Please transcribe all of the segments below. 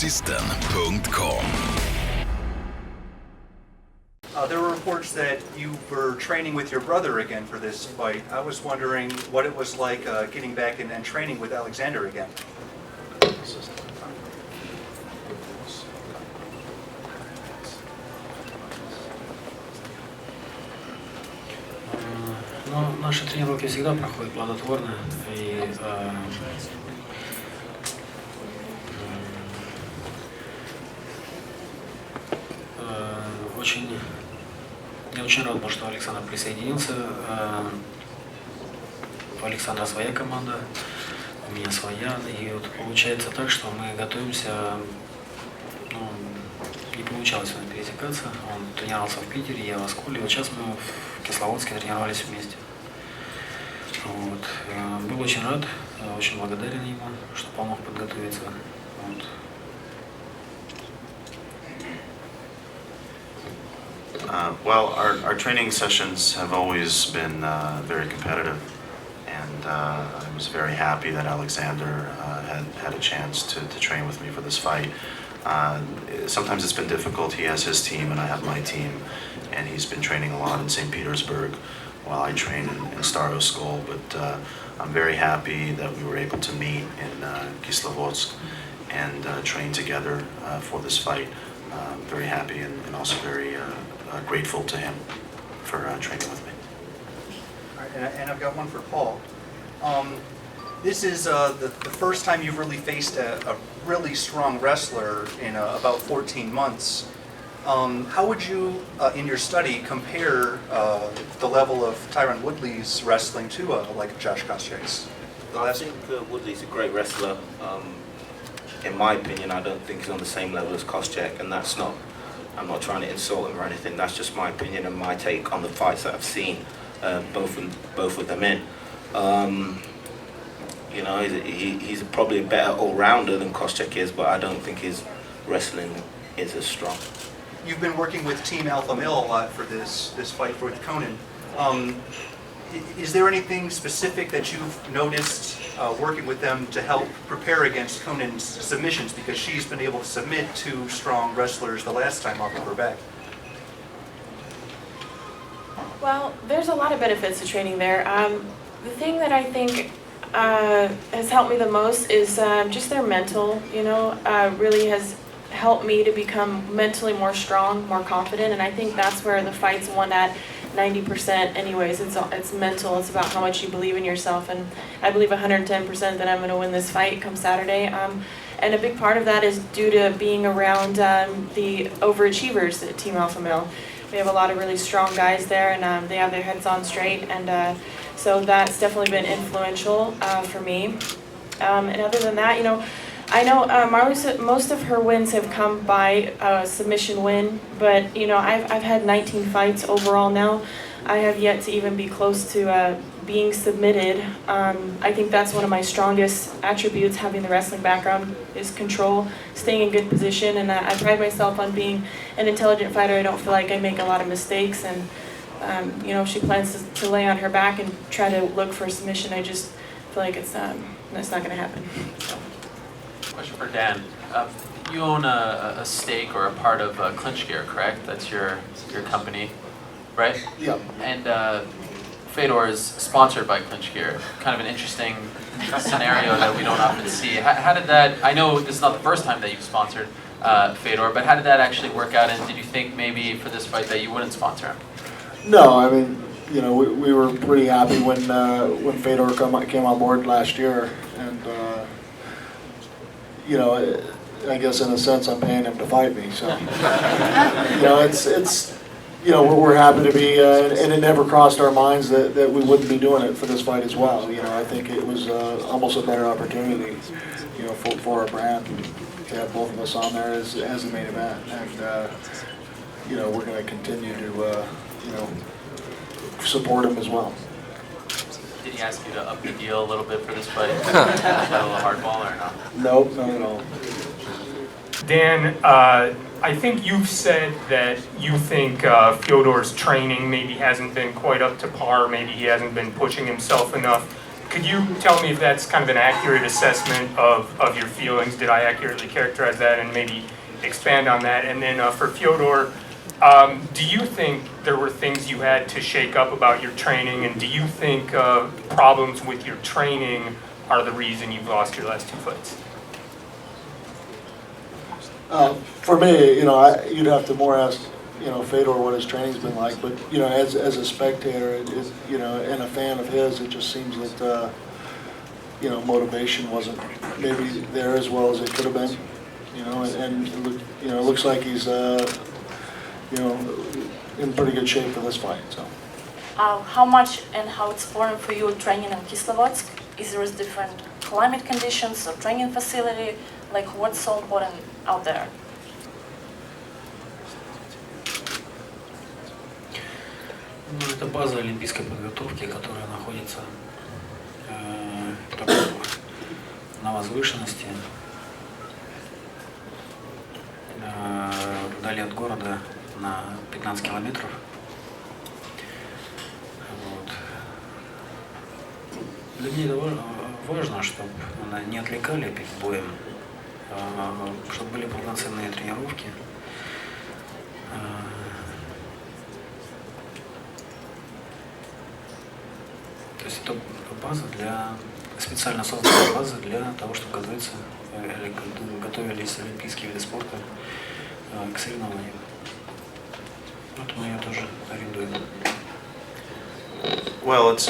Sportsjournalisten.com. There were reports that you were training with your brother again for this fight. I was wondering what it was like getting back and training with Alexander again. Но наши тренировки всегда проходят плодотворно, и я очень рад, что Александр присоединился. У Александра своя команда, у меня своя, и вот получается так, что мы готовимся. Не получалось с ним пересекаться. Он тренировался в Питере, я в Осколе. Вот сейчас мы в Кисловодске тренировались вместе. Вот. Был очень рад, очень благодарен ему, что помог подготовиться. Вот. Well, our training sessions have always been very competitive, and I was very happy that Alexander had a chance to train with me for this fight. Sometimes it's been difficult. He has his team and I have my team, and he's been training a lot in St. Petersburg while I train in Staroskol, but I'm very happy that we were able to meet in Kislovodsk and train together for this fight. I'm very happy and also very grateful to him for training with me. All right, and I've got one for Paul. This is the first time you've really faced a really strong wrestler in about 14 months. How would you, in your study, compare the level of Tyron Woodley's wrestling to like Josh Koscheck's? I think Woodley's a great wrestler. In my opinion, I don't think he's on the same level as Koscheck, and that's not. I'm not trying to insult him or anything. That's just my opinion and my take on the fights that I've seen both of them in. You know, he's probably a better all-rounder than Koscheck is, but I don't think his wrestling is as strong. You've been working with Team Alpha Male a lot for this fight with Conan. Is there anything specific that you've noticed working with them to help prepare against Conan's submissions? Because she's been able to submit two strong wrestlers the last time off of her back. Well, there's a lot of benefits to training there. The thing that I think has helped me the most is just their mental, really has helped me to become mentally more strong, more confident, and I think that's where the fight's won at 90% anyways. It's mental, it's about how much you believe in yourself, and I believe 110% that I'm going to win this fight come Saturday. And a big part of that is due to being around the overachievers at Team Alpha Male. We have a lot of really strong guys there, and they have their heads on straight, and so that's definitely been influential for me. And other than that, I know Marley, most of her wins have come by submission win, but I've had 19 fights overall now. I have yet to even be close to being submitted. I think that's one of my strongest attributes, having the wrestling background, is control, staying in good position, and I pride myself on being an intelligent fighter. I don't feel like I make a lot of mistakes, and if she plans to lay on her back and try to look for a submission, I just feel like that's not going to happen. So. Question for Dan. You own a stake or a part of Clinch Gear, correct? That's your company, right? Yeah. And Fedor is sponsored by Clinch Gear. Kind of an interesting scenario that we don't often see. How did that? I know this is not the first time that you've sponsored Fedor, but how did that actually work out? And did you think maybe for this fight that you wouldn't sponsor him? No, I mean, we were pretty happy when Fedor came on board last year, and I guess in a sense I'm paying him to fight me. So it's we're happy to be, and it never crossed our minds that we wouldn't be doing it for this fight as well. I think it was almost a better opportunity, for our brand to have both of us on there as the main event, and we're going to continue to support him as well. Did he ask you to up the deal a little bit for this fight? Is that a little hardball or not? Nope, not at all. Dan, I think you've said that you think Fyodor's training maybe hasn't been quite up to par, maybe he hasn't been pushing himself enough. Could you tell me if that's kind of an accurate assessment of your feelings? Did I accurately characterize that, and maybe expand on that? And then for Fedor, do you think there were things you had to shake up about your training, and do you think problems with your training are the reason you've lost your last 2 fights? For me, you'd have to more ask, Fedor what his training's been like. But as a spectator, and a fan of his, it just seems that motivation wasn't maybe there as well as it could have been. And it looks like he's in pretty good shape for this fight. So. How much and how it's important for you training in Kislovodsk? Is there different climate conditions or training facility? Like what's so important out there? Ну, это база олимпийской подготовки, которая находится на возвышенности, вдали от города на 15 километров. Вот. Для меня это важно, чтобы не отвлекали перед боем, чтобы были полноценные тренировки. То есть это специально созданная база для того, чтобы готовились олимпийские виды спорта к соревнованиям. Вот мы ее тоже арендуем. Well, it's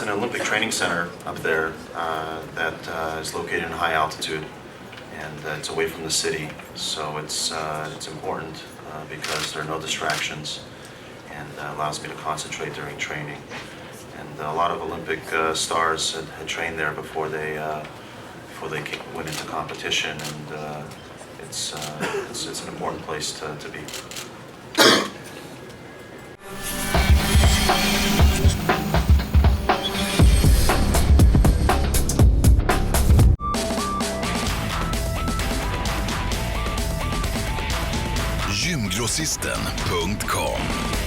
an Olympic training center up there that is located in high altitude, and it's away from the city. So it's important because there are no distractions, and allows me to concentrate during training. And a lot of Olympic stars had trained there before they went into competition, and it's an important place to be. Gymgrossisten.com